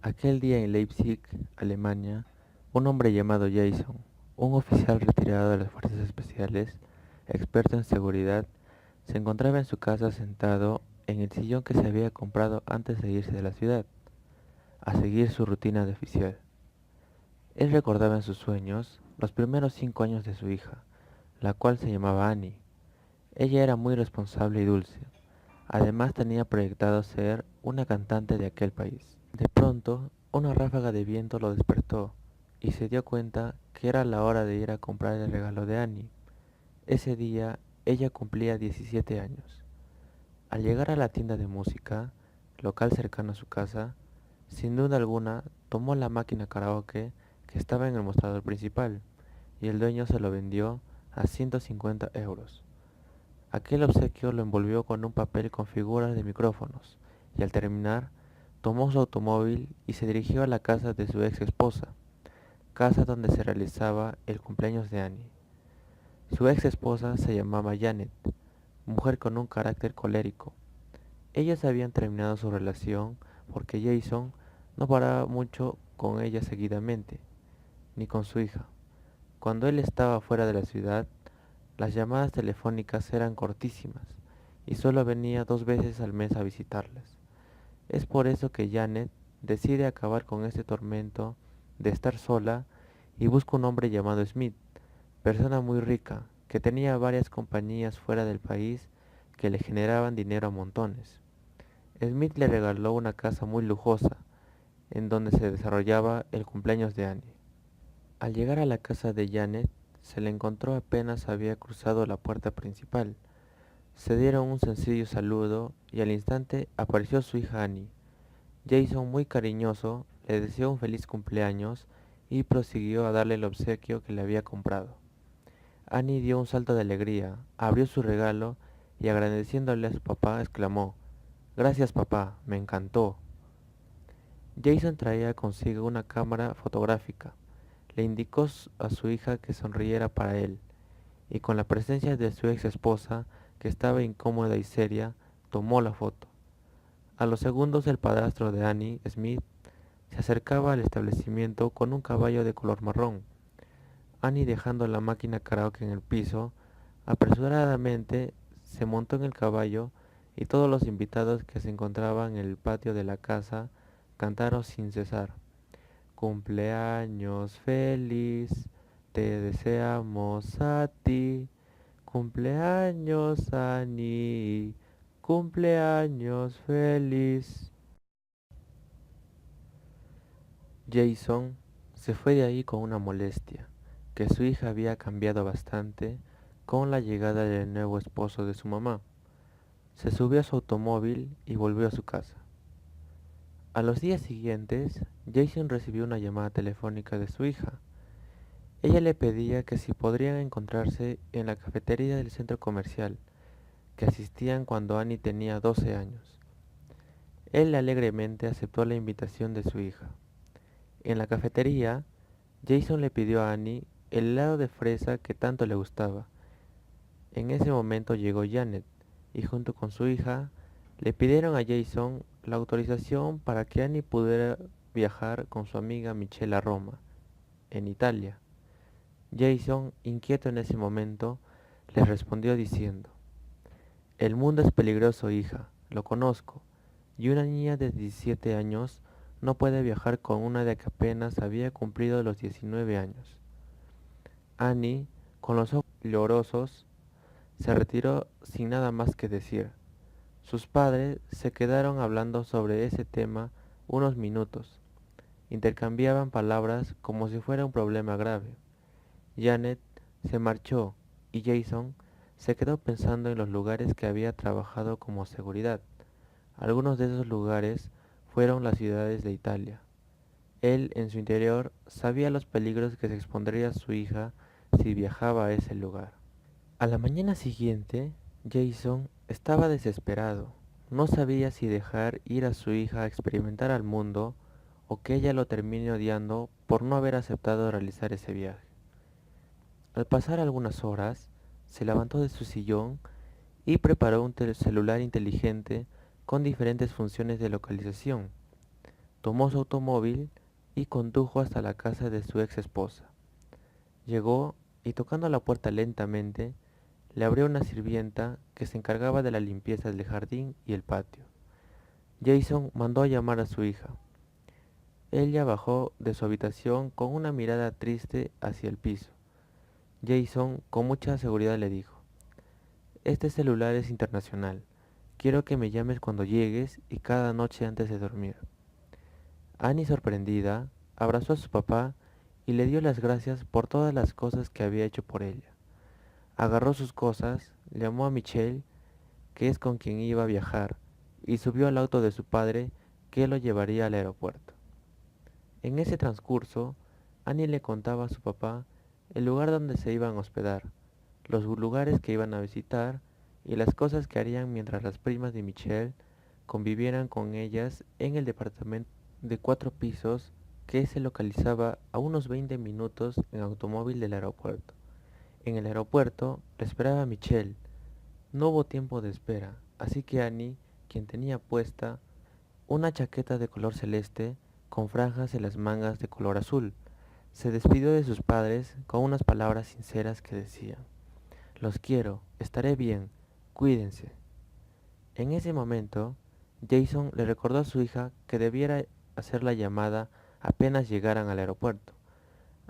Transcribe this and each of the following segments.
Aquel día en Leipzig, Alemania, un hombre llamado Jason, un oficial retirado de las fuerzas especiales, experto en seguridad, se encontraba en su casa sentado en el sillón que se había comprado antes de irse de la ciudad, a seguir su rutina de oficial. Él recordaba en sus sueños los primeros 5 años de su hija, la cual se llamaba Annie. Ella era muy responsable y dulce. Además tenía proyectado ser una cantante de aquel país. De pronto, una ráfaga de viento lo despertó y se dio cuenta que era la hora de ir a comprar el regalo de Annie. Ese día ella cumplía 17 años. Al llegar a la tienda de música, local cercano a su casa, sin duda alguna tomó la máquina karaoke que estaba en el mostrador principal y el dueño se lo vendió a 150 euros. Aquel obsequio lo envolvió con un papel con figuras de micrófonos y al terminar tomó su automóvil y se dirigió a la casa de su ex esposa, casa donde se realizaba el cumpleaños de Annie. Su ex esposa se llamaba Janet, mujer con un carácter colérico. Ellos habían terminado su relación porque Jason no paraba mucho con ella seguidamente, ni con su hija. Cuando él estaba fuera de la ciudad, las llamadas telefónicas eran cortísimas y solo venía 2 veces al mes a visitarlas. Es por eso que Janet decide acabar con este tormento de estar sola y busca un hombre llamado Smith, persona muy rica, que tenía varias compañías fuera del país que le generaban dinero a montones. Smith le regaló una casa muy lujosa, en donde se desarrollaba el cumpleaños de Annie. Al llegar a la casa de Janet, se le encontró apenas había cruzado la puerta principal. Se dieron un sencillo saludo y al instante apareció su hija Annie. Jason, muy cariñoso, le deseó un feliz cumpleaños y prosiguió a darle el obsequio que le había comprado. Annie dio un salto de alegría, abrió su regalo y agradeciéndole a su papá exclamó: «Gracias papá, me encantó». Jason traía consigo una cámara fotográfica. Le indicó a su hija que sonriera para él, y con la presencia de su ex esposa, que estaba incómoda y seria, tomó la foto. A los segundos el padrastro de Annie, Smith, se acercaba al establecimiento con un caballo de color marrón. Annie, dejando la máquina karaoke en el piso, apresuradamente se montó en el caballo y todos los invitados que se encontraban en el patio de la casa cantaron sin cesar: «Cumpleaños feliz, te deseamos a ti. Cumpleaños Annie, cumpleaños feliz». Jason se fue de ahí con una molestia, que su hija había cambiado bastante con la llegada del nuevo esposo de su mamá. Se subió a su automóvil y volvió a su casa. A los días siguientes, Jason recibió una llamada telefónica de su hija. Ella le pedía que si podrían encontrarse en la cafetería del centro comercial, que asistían cuando Annie tenía 12 años. Él alegremente aceptó la invitación de su hija. En la cafetería, Jason le pidió a Annie el helado de fresa que tanto le gustaba. En ese momento llegó Janet y junto con su hija le pidieron a Jason la autorización para que Annie pudiera viajar con su amiga Michelle a Roma, en Italia. Jason, inquieto en ese momento, les respondió diciendo: «El mundo es peligroso, hija, lo conozco, y una niña de 17 años no puede viajar con una de que apenas había cumplido los 19 años». Annie, con los ojos llorosos, se retiró sin nada más que decir. Sus padres se quedaron hablando sobre ese tema unos minutos. Intercambiaban palabras como si fuera un problema grave. Janet se marchó y Jason se quedó pensando en los lugares que había trabajado como seguridad. Algunos de esos lugares fueron las ciudades de Italia. Él, en su interior, sabía los peligros que se expondría su hija si viajaba a ese lugar. A la mañana siguiente, Jason estaba desesperado. No sabía si dejar ir a su hija a experimentar al mundo o que ella lo termine odiando por no haber aceptado realizar ese viaje. Al pasar algunas horas, se levantó de su sillón y preparó un celular inteligente con diferentes funciones de localización. tomó su automóvil y condujo hasta la casa de su ex esposa. Llegó y tocando la puerta lentamente, le abrió una sirvienta que se encargaba de la limpieza del jardín y el patio. Jason mandó a llamar a su hija. Ella bajó de su habitación con una mirada triste hacia el piso. Jason con mucha seguridad le dijo: "Este celular es internacional. Quiero que me llames cuando llegues y cada noche antes de dormir". Annie, sorprendida, abrazó a su papá y le dio las gracias por todas las cosas que había hecho por ella. Agarró sus cosas, llamó a Michelle, que es con quien iba a viajar, y subió al auto de su padre, que lo llevaría al aeropuerto. En ese transcurso, Annie le contaba a su papá el lugar donde se iban a hospedar, los lugares que iban a visitar y las cosas que harían mientras las primas de Michelle convivieran con ellas en el departamento de 4 pisos que se localizaba a unos 20 minutos en automóvil del aeropuerto. En el aeropuerto le esperaba a Michelle. No hubo tiempo de espera, así que Annie, quien tenía puesta una chaqueta de color celeste con franjas en las mangas de color azul, se despidió de sus padres con unas palabras sinceras que decían: "Los quiero, estaré bien, cuídense". En ese momento, Jason le recordó a su hija que debiera hacer la llamada apenas llegaran al aeropuerto.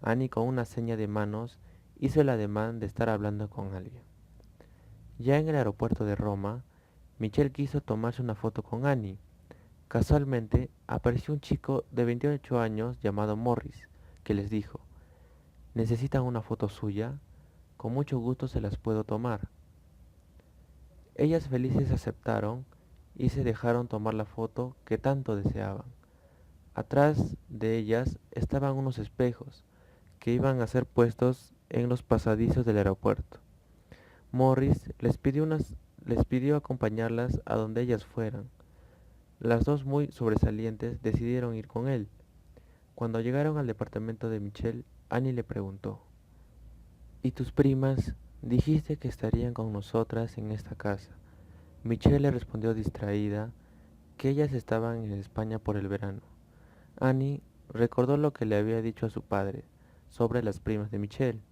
Annie, con una seña de manos, hizo el ademán de estar hablando con alguien. Ya en el aeropuerto de Roma, Michelle quiso tomarse una foto con Annie. Casualmente, apareció un chico de 28 años llamado Morris, que les dijo: "¿Necesitan una foto suya? Con mucho gusto se las puedo tomar". Ellas felices aceptaron y se dejaron tomar la foto que tanto deseaban. Atrás de ellas estaban unos espejos que iban a ser puestos en los pasadizos del aeropuerto. Morris les pidió acompañarlas a donde ellas fueran. Las dos, muy sobresalientes, decidieron ir con él. Cuando llegaron al departamento de Michelle, Annie le preguntó: "¿Y tus primas? Dijiste que estarían con nosotras en esta casa". Michelle le respondió distraída que ellas estaban en España por el verano. Annie recordó lo que le había dicho a su padre sobre las primas de Michelle.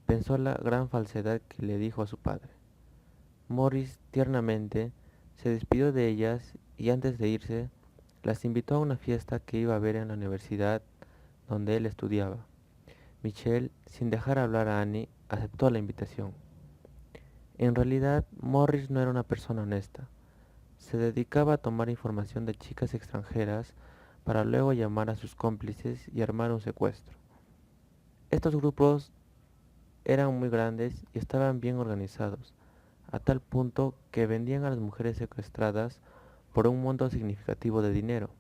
Pensó la gran falsedad que le dijo a su padre. Morris tiernamente se despidió de ellas y antes de irse las invitó a una fiesta que iba a haber en la universidad donde él estudiaba. Michelle, sin dejar hablar a Annie, aceptó la invitación. En realidad, Morris no era una persona honesta. Se dedicaba a tomar información de chicas extranjeras para luego llamar a sus cómplices y armar un secuestro. Estos grupos eran muy grandes y estaban bien organizados, a tal punto que vendían a las mujeres secuestradas por un monto significativo de dinero.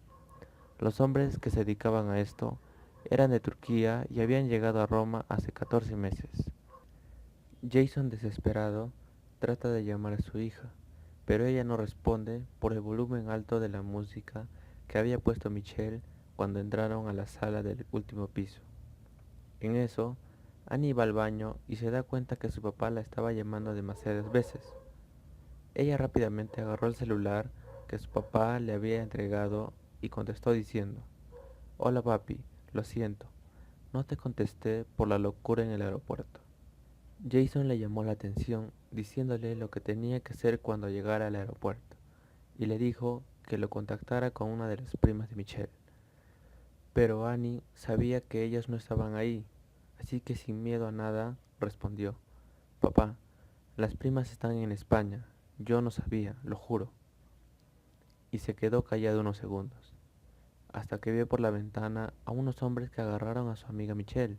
Los hombres que se dedicaban a esto eran de Turquía y habían llegado a Roma hace 14 meses. Jason, desesperado, trata de llamar a su hija, pero ella no responde por el volumen alto de la música que había puesto Michelle cuando entraron a la sala del último piso. En eso, Annie va al baño y se da cuenta que su papá la estaba llamando demasiadas veces. Ella rápidamente agarró el celular que su papá le había entregado y contestó diciendo: "Hola papi, lo siento, no te contesté por la locura en el aeropuerto". Jason le llamó la atención diciéndole lo que tenía que hacer cuando llegara al aeropuerto y le dijo que lo contactara con una de las primas de Michelle. Pero Annie sabía que ellas no estaban ahí, así que sin miedo a nada respondió: "Papá, las primas están en España, yo no sabía, lo juro". Y se quedó callado unos segundos, hasta que vio por la ventana a unos hombres que agarraron a su amiga Michelle.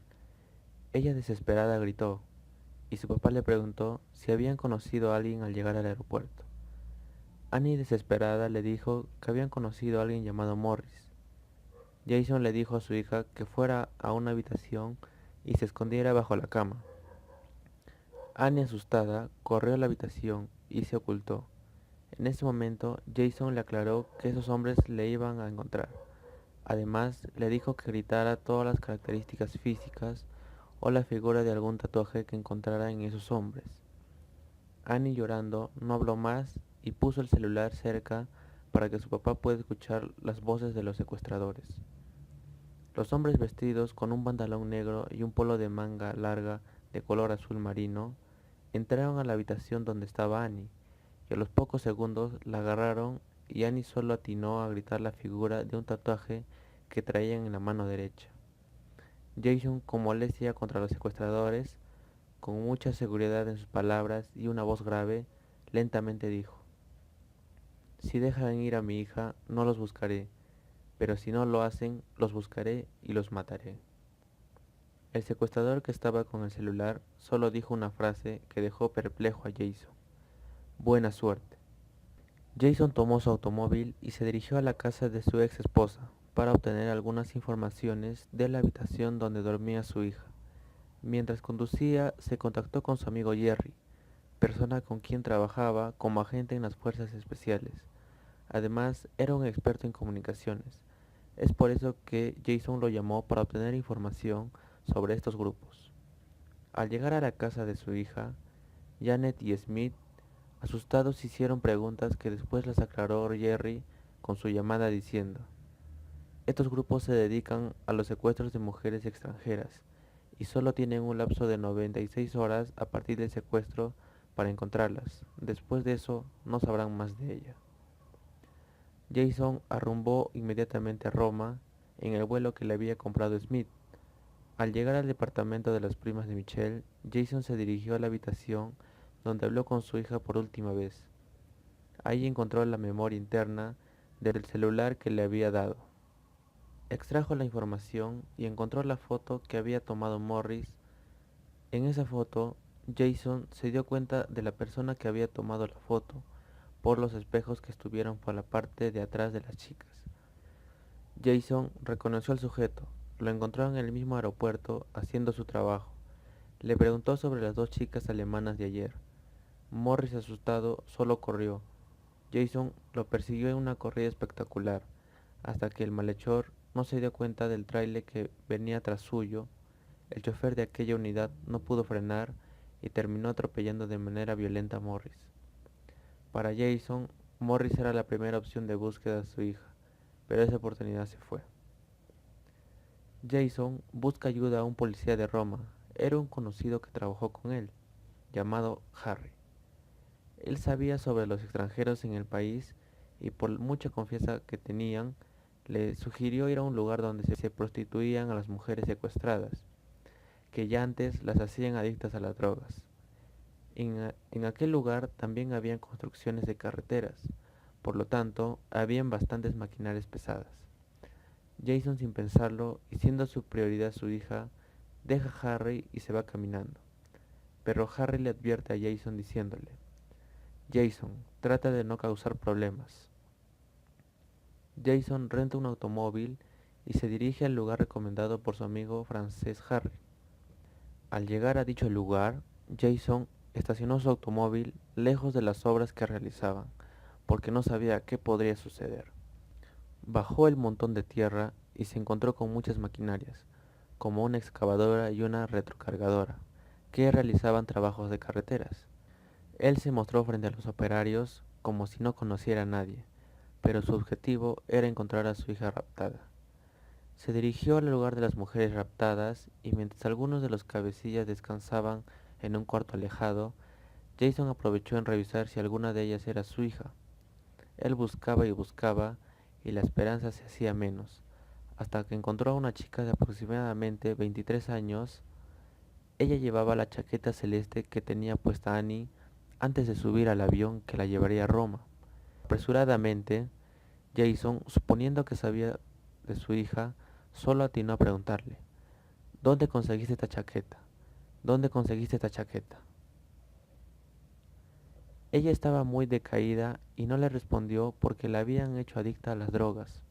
Ella, desesperada, gritó, y su papá le preguntó si habían conocido a alguien al llegar al aeropuerto. Annie, desesperada, le dijo que habían conocido a alguien llamado Morris. Jason le dijo a su hija que fuera a una habitación y se escondiera bajo la cama. Annie, asustada, corrió a la habitación y se ocultó. En ese momento, Jason le aclaró que esos hombres le iban a encontrar. Además, le dijo que gritara todas las características físicas o la figura de algún tatuaje que encontrara en esos hombres. Annie, llorando, no habló más y puso el celular cerca para que su papá pueda escuchar las voces de los secuestradores. Los hombres vestidos con un pantalón negro y un polo de manga larga de color azul marino entraron a la habitación donde estaba Annie, y a los pocos segundos la agarraron y Annie solo atinó a gritar la figura de un tatuaje que traían en la mano derecha. Jason, con molestia contra los secuestradores, con mucha seguridad en sus palabras y una voz grave, lentamente dijo: Si dejan ir a mi hija, no los buscaré, pero si no lo hacen, los buscaré y los mataré. El secuestrador, que estaba con el celular, solo dijo una frase que dejó perplejo a Jason: Buena suerte. Jason tomó su automóvil y se dirigió a la casa de su ex esposa para obtener algunas informaciones de la habitación donde dormía su hija. Mientras conducía, se contactó con su amigo Jerry, persona con quien trabajaba como agente en las fuerzas especiales. Además, era un experto en comunicaciones. Es por eso que Jason lo llamó para obtener información sobre estos grupos. Al llegar a la casa de su hija, Janet y Smith, asustados, hicieron preguntas que después las aclaró Jerry con su llamada diciendo: Estos grupos se dedican a los secuestros de mujeres extranjeras y solo tienen un lapso de 96 horas a partir del secuestro para encontrarlas. Después de eso, no sabrán más de ella. Jason arrumbó inmediatamente a Roma en el vuelo que le había comprado Smith. Al llegar al departamento de las primas de Michelle, Jason se dirigió a la habitación donde habló con su hija por última vez. Ahí encontró la memoria interna del celular que le había dado. Extrajo la información y encontró la foto que había tomado Morris. En esa foto, Jason se dio cuenta de la persona que había tomado la foto por los espejos que estuvieron por la parte de atrás de las chicas. Jason reconoció al sujeto, lo encontró en el mismo aeropuerto haciendo su trabajo. Le preguntó sobre las dos chicas alemanas de ayer. Morris, asustado, solo corrió. Jason lo persiguió en una corrida espectacular, hasta que el malhechor no se dio cuenta del tráiler que venía tras suyo. El chofer de aquella unidad no pudo frenar y terminó atropellando de manera violenta a Morris. Para Jason, Morris era la primera opción de búsqueda de su hija, pero esa oportunidad se fue. Jason busca ayuda a un policía de Roma. Era un conocido que trabajó con él, llamado Harry. Él sabía sobre los extranjeros en el país y por mucha confianza que tenían, le sugirió ir a un lugar donde se prostituían a las mujeres secuestradas, que ya antes las hacían adictas a las drogas. En aquel lugar también habían construcciones de carreteras, por lo tanto, habían bastantes maquinarias pesadas. Jason, sin pensarlo y siendo su prioridad su hija, deja a Harry y se va caminando. Pero Harry le advierte a Jason diciéndole: Jason, trata de no causar problemas. Jason renta un automóvil y se dirige al lugar recomendado por su amigo francés Harry. Al llegar a dicho lugar, Jason estacionó su automóvil lejos de las obras que realizaban, porque no sabía qué podría suceder. Bajó el montón de tierra y se encontró con muchas maquinarias, como una excavadora y una retrocargadora, que realizaban trabajos de carreteras. Él se mostró frente a los operarios como si no conociera a nadie, pero su objetivo era encontrar a su hija raptada. Se dirigió al lugar de las mujeres raptadas y mientras algunos de los cabecillas descansaban en un cuarto alejado, Jason aprovechó en revisar si alguna de ellas era su hija. Él buscaba y la esperanza se hacía menos, hasta que encontró a una chica de aproximadamente 23 años. Ella llevaba la chaqueta celeste que tenía puesta Annie antes de subir al avión que la llevaría a Roma. Apresuradamente, Jason, suponiendo que sabía de su hija, solo atinó a preguntarle: ¿Dónde conseguiste esta chaqueta? ¿Dónde conseguiste esta chaqueta? Ella estaba muy decaída y no le respondió porque la habían hecho adicta a las drogas.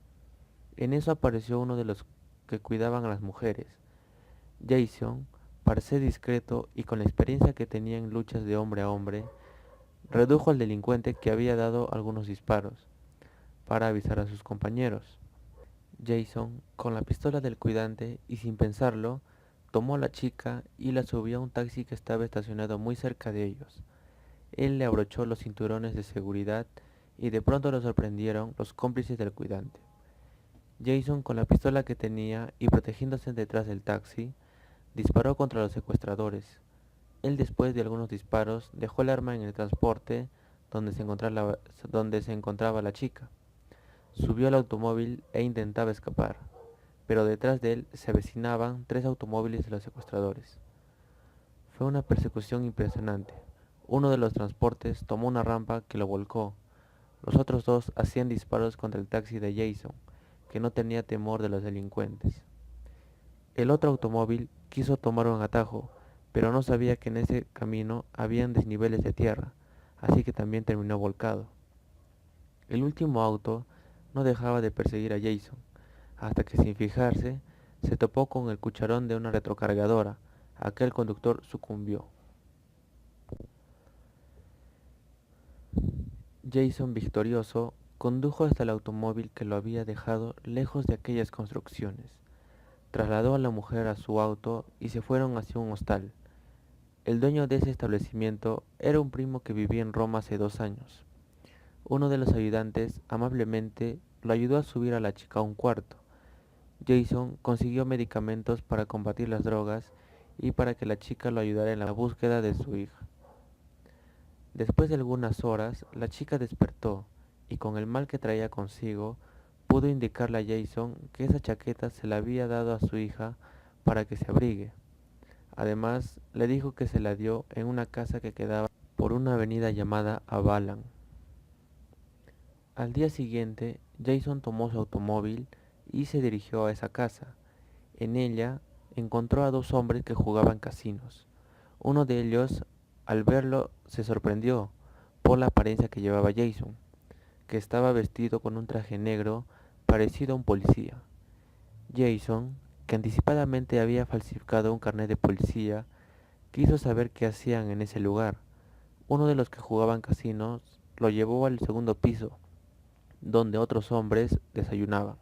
En eso apareció uno de los que cuidaban a las mujeres. Jason, para ser discreto y con la experiencia que tenía en luchas de hombre a hombre, redujo al delincuente que había dado algunos disparos, para avisar a sus compañeros. Jason, con la pistola del cuidante y sin pensarlo, tomó a la chica y la subió a un taxi que estaba estacionado muy cerca de ellos. Él le abrochó los cinturones de seguridad y de pronto lo sorprendieron los cómplices del cuidante. Jason, con la pistola que tenía y protegiéndose detrás del taxi, disparó contra los secuestradores. Él, después de algunos disparos, dejó el arma en el transporte donde se encontraba la chica. Subió al automóvil e intentaba escapar, pero detrás de él se avecinaban 3 automóviles de los secuestradores. Fue una persecución impresionante. Uno de los transportes tomó una rampa que lo volcó. Los otros 2 hacían disparos contra el taxi de Jason, que no tenía temor de los delincuentes. El otro automóvil quiso tomar un atajo, pero no sabía que en ese camino habían desniveles de tierra, así que también terminó volcado. El último auto no dejaba de perseguir a Jason, hasta que sin fijarse se topó con el cucharón de una retrocargadora. Aquel conductor sucumbió. Jason, victorioso, condujo hasta el automóvil que lo había dejado lejos de aquellas construcciones. Trasladó a la mujer a su auto y se fueron hacia un hostal. El dueño de ese establecimiento era un primo que vivía en Roma hace 2 años. Uno de los ayudantes amablemente lo ayudó a subir a la chica a un cuarto. Jason consiguió medicamentos para combatir las drogas y para que la chica lo ayudara en la búsqueda de su hija. Después de algunas horas, la chica despertó y, con el mal que traía consigo, pudo indicarle a Jason que esa chaqueta se la había dado a su hija para que se abrigue. Además, le dijo que se la dio en una casa que quedaba por una avenida llamada Avalon. Al día siguiente, Jason tomó su automóvil y se dirigió a esa casa. En ella encontró a 2 hombres que jugaban casinos. Uno de ellos, al verlo, se sorprendió por la apariencia que llevaba Jason, que estaba vestido con un traje negro parecido a un policía. Jason, que anticipadamente había falsificado un carnet de policía, quiso saber qué hacían en ese lugar. Uno de los que jugaban casinos lo llevó al segundo piso, donde otros hombres desayunaban.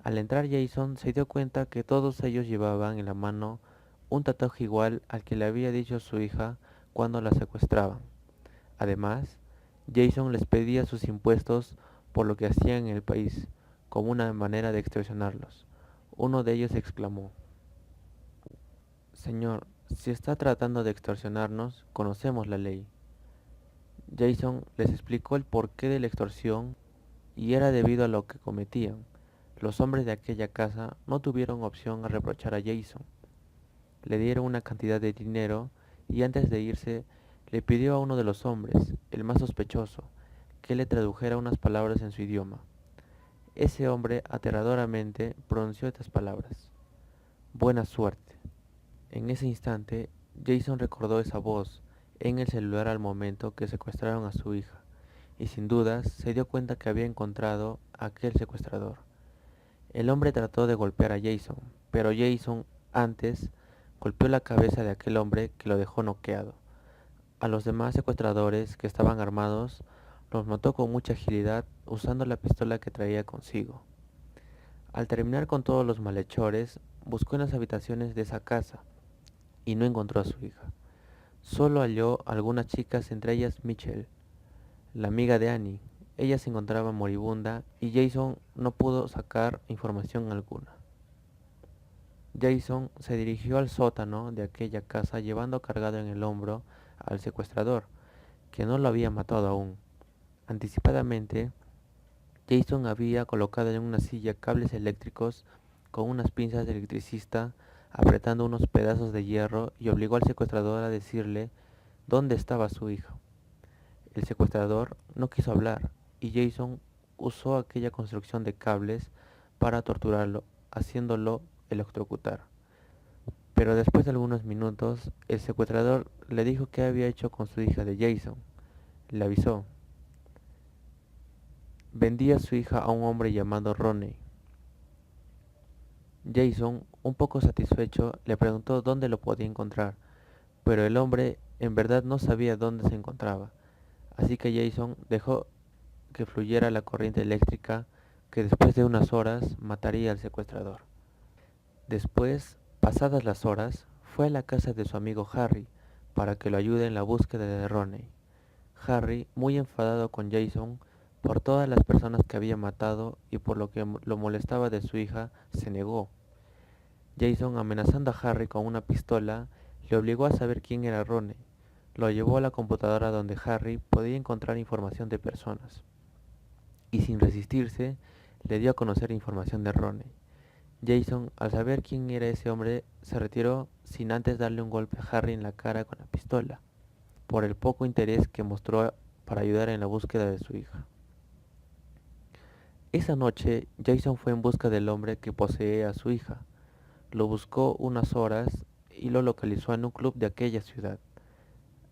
Al entrar, Jason se dio cuenta que todos ellos llevaban en la mano un tatuaje igual al que le había dicho su hija cuando la secuestraban. Además, Jason les pedía sus impuestos por lo que hacían en el país, como una manera de extorsionarlos. Uno de ellos exclamó: «Señor, si está tratando de extorsionarnos, conocemos la ley». Jason les explicó el porqué de la extorsión y era debido a lo que cometían. Los hombres de aquella casa no tuvieron opción a reprochar a Jason. Le dieron una cantidad de dinero y, antes de irse, le pidió a uno de los hombres, el más sospechoso, que le tradujera unas palabras en su idioma. Ese hombre aterradoramente pronunció estas palabras: «Buena suerte». En ese instante, Jason recordó esa voz en el celular al momento que secuestraron a su hija, y sin dudas se dio cuenta que había encontrado a aquel secuestrador. El hombre trató de golpear a Jason, pero Jason antes golpeó la cabeza de aquel hombre, que lo dejó noqueado. A los demás secuestradores, que estaban armados, los mató con mucha agilidad usando la pistola que traía consigo. Al terminar con todos los malhechores, buscó en las habitaciones de esa casa y no encontró a su hija. Solo halló algunas chicas, entre ellas Michelle, la amiga de Annie. Ella se encontraba moribunda y Jason no pudo sacar información alguna. Jason se dirigió al sótano de aquella casa llevando cargado en el hombro al secuestrador, que no lo había matado aún. Anticipadamente, Jason había colocado en una silla cables eléctricos con unas pinzas de electricista, apretando unos pedazos de hierro, y obligó al secuestrador a decirle dónde estaba su hija. El secuestrador no quiso hablar y Jason usó aquella construcción de cables para torturarlo, haciéndolo electrocutar. Pero después de algunos minutos, el secuestrador le dijo qué había hecho con su hija de Jason. Le avisó: vendía a su hija a un hombre llamado Ronnie. Jason, un poco satisfecho, le preguntó dónde lo podía encontrar, pero el hombre en verdad no sabía dónde se encontraba, así que Jason dejó que fluyera la corriente eléctrica, que después de unas horas mataría al secuestrador. Después, pasadas las horas, fue a la casa de su amigo Harry para que lo ayude en la búsqueda de Ronnie. Harry, muy enfadado con Jason por todas las personas que había matado y por lo que lo molestaba de su hija, se negó. Jason, amenazando a Harry con una pistola, le obligó a saber quién era Ronnie. Lo llevó a la computadora donde Harry podía encontrar información de personas, y sin resistirse, le dio a conocer información de Ronnie. Jason, al saber quién era ese hombre, se retiró sin antes darle un golpe a Harry en la cara con la pistola, por el poco interés que mostró para ayudar en la búsqueda de su hija. Esa noche, Jason fue en busca del hombre que poseía a su hija. Lo buscó unas horas y lo localizó en un club de aquella ciudad.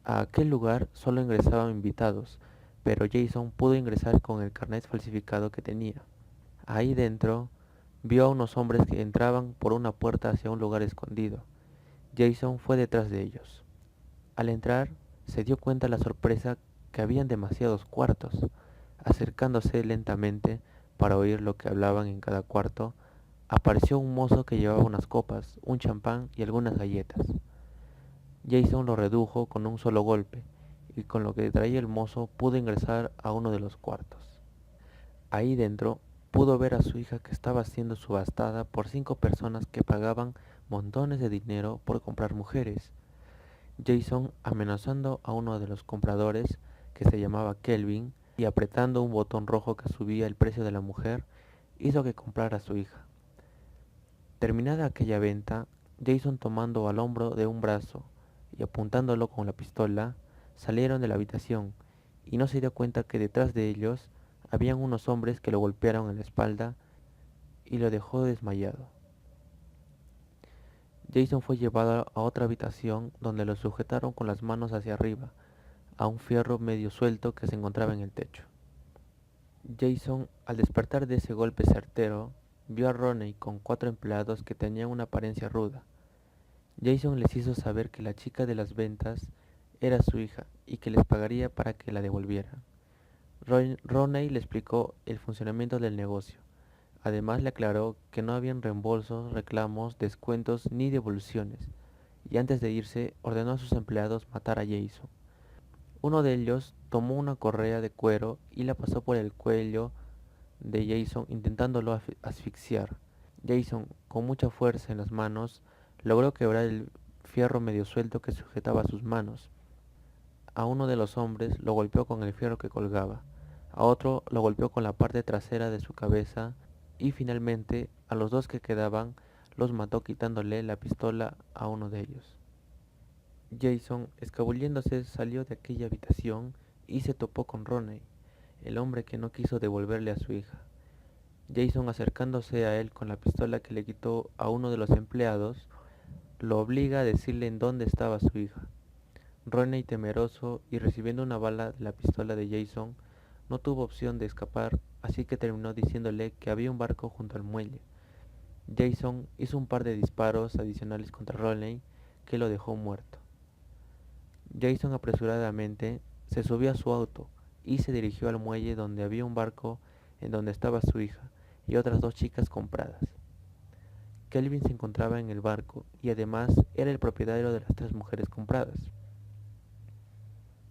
A aquel lugar solo ingresaban invitados, pero Jason pudo ingresar con el carnet falsificado que tenía. Ahí dentro, vio a unos hombres que entraban por una puerta hacia un lugar escondido. Jason fue detrás de ellos. Al entrar, se dio cuenta de la sorpresa que habían demasiados cuartos. Acercándose lentamente para oír lo que hablaban en cada cuarto, apareció un mozo que llevaba unas copas, un champán y algunas galletas. Jason lo redujo con un solo golpe, y con lo que traía el mozo pudo ingresar a uno de los cuartos. Ahí dentro pudo ver a su hija que estaba siendo subastada por 5 personas que pagaban montones de dinero por comprar mujeres. Jason, amenazando a uno de los compradores, que se llamaba Kelvin, y apretando un botón rojo que subía el precio de la mujer, hizo que comprara a su hija. Terminada aquella venta, Jason, tomando al hombro de un brazo y apuntándolo con la pistola, salieron de la habitación, y no se dio cuenta que detrás de ellos habían unos hombres que lo golpearon en la espalda y lo dejó desmayado. Jason fue llevado a otra habitación donde lo sujetaron con las manos hacia arriba, a un fierro medio suelto que se encontraba en el techo. Jason, al despertar de ese golpe certero, vio a Ronnie con 4 empleados que tenían una apariencia ruda. Jason les hizo saber que la chica de las ventas era su hija y que les pagaría para que la devolvieran. Ronnie le explicó el funcionamiento del negocio. Además le aclaró que no habían reembolsos, reclamos, descuentos ni devoluciones, y antes de irse ordenó a sus empleados matar a Jason. Uno de ellos tomó una correa de cuero y la pasó por el cuello de Jason intentándolo asfixiar. Jason, con mucha fuerza en las manos, logró quebrar el fierro medio suelto que sujetaba sus manos. A uno de los hombres lo golpeó con el fierro que colgaba, a otro lo golpeó con la parte trasera de su cabeza y finalmente a los dos que quedaban los mató quitándole la pistola a uno de ellos. Jason, escabulléndose, salió de aquella habitación y se topó con Ronnie, el hombre que no quiso devolverle a su hija. Jason, acercándose a él con la pistola que le quitó a uno de los empleados, lo obliga a decirle en dónde estaba su hija. Ronnie, temeroso y recibiendo una bala de la pistola de Jason, no tuvo opción de escapar, así que terminó diciéndole que había un barco junto al muelle. Jason hizo un par de disparos adicionales contra Ronnie, que lo dejó muerto. Jason apresuradamente se subió a su auto y se dirigió al muelle donde había un barco en donde estaba su hija y otras 2 chicas compradas. Kelvin se encontraba en el barco y además era el propietario de las 3 mujeres compradas.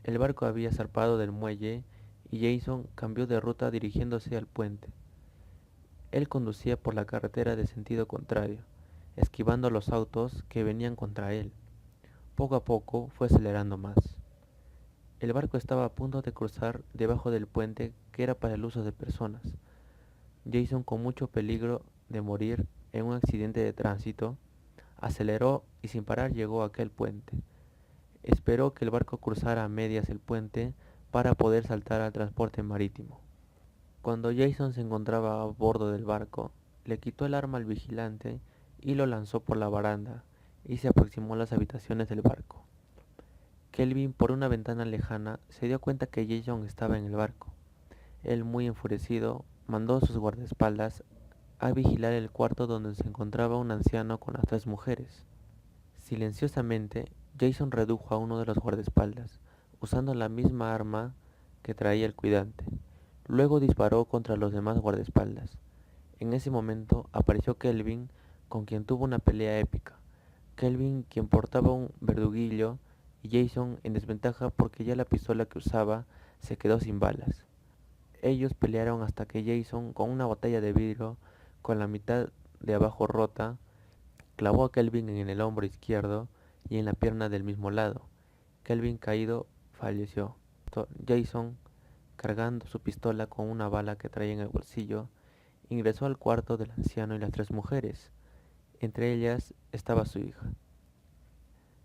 El barco había zarpado del muelle y Jason cambió de ruta dirigiéndose al puente. Él conducía por la carretera de sentido contrario, esquivando los autos que venían contra él. Poco a poco fue acelerando más. El barco estaba a punto de cruzar debajo del puente que era para el uso de personas. Jason, con mucho peligro de morir en un accidente de tránsito, aceleró y sin parar llegó a aquel puente. Esperó que el barco cruzara a medias el puente para poder saltar al transporte marítimo. Cuando Jason se encontraba a bordo del barco, le quitó el arma al vigilante y lo lanzó por la baranda y se aproximó a las habitaciones del barco. Kelvin, por una ventana lejana, se dio cuenta que Jason estaba en el barco. Él, muy enfurecido, mandó a sus guardaespaldas a vigilar el cuarto donde se encontraba un anciano con las 3 mujeres. Silenciosamente, Jason redujo a uno de los guardaespaldas, usando la misma arma que traía el cuidante. Luego disparó contra los demás guardaespaldas. En ese momento apareció Kelvin, con quien tuvo una pelea épica. Kelvin, quien portaba un verduguillo y Jason en desventaja porque ya la pistola que usaba se quedó sin balas. Ellos pelearon hasta que Jason, con una botella de vidrio con la mitad de abajo rota, clavó a Kelvin en el hombro izquierdo y en la pierna del mismo lado. Kelvin, caído, falleció. Jason, cargando su pistola con una bala que traía en el bolsillo, ingresó al cuarto del anciano y las tres mujeres. Entre ellas estaba su hija.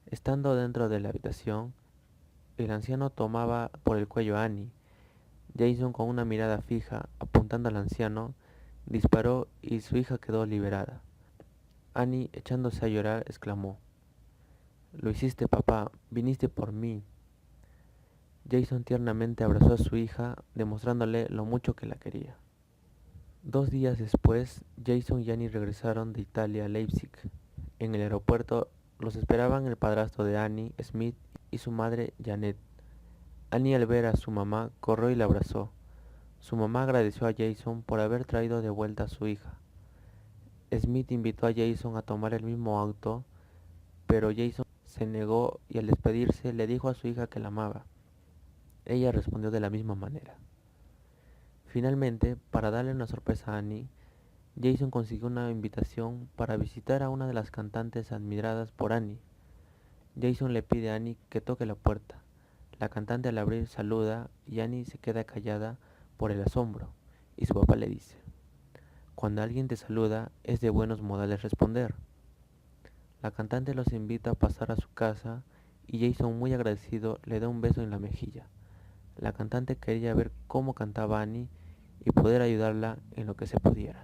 Estando dentro de la habitación, el anciano tomaba por el cuello a Annie. Jason, con una mirada fija, apuntando al anciano, disparó y su hija quedó liberada. Annie, echándose a llorar, exclamó: «Lo hiciste, papá, viniste por mí». Jason tiernamente abrazó a su hija, demostrándole lo mucho que la quería. 2 días después, Jason y Annie regresaron de Italia a Leipzig. En el aeropuerto los esperaban el padrastro de Annie, Smith, y su madre, Janet. Annie, al ver a su mamá, corrió y la abrazó. Su mamá agradeció a Jason por haber traído de vuelta a su hija. Smith invitó a Jason a tomar el mismo auto, pero Jason se negó y al despedirse le dijo a su hija que la amaba. Ella respondió de la misma manera. Finalmente, para darle una sorpresa a Annie, Jason consiguió una invitación para visitar a una de las cantantes admiradas por Annie. Jason le pide a Annie que toque la puerta. La cantante, al abrir, saluda y Annie se queda callada por el asombro, y su papá le dice: «Cuando alguien te saluda, es de buenos modales responder». La cantante los invita a pasar a su casa y Jason, muy agradecido, le da un beso en la mejilla. La cantante quería ver cómo cantaba Annie y poder ayudarla en lo que se pudiera.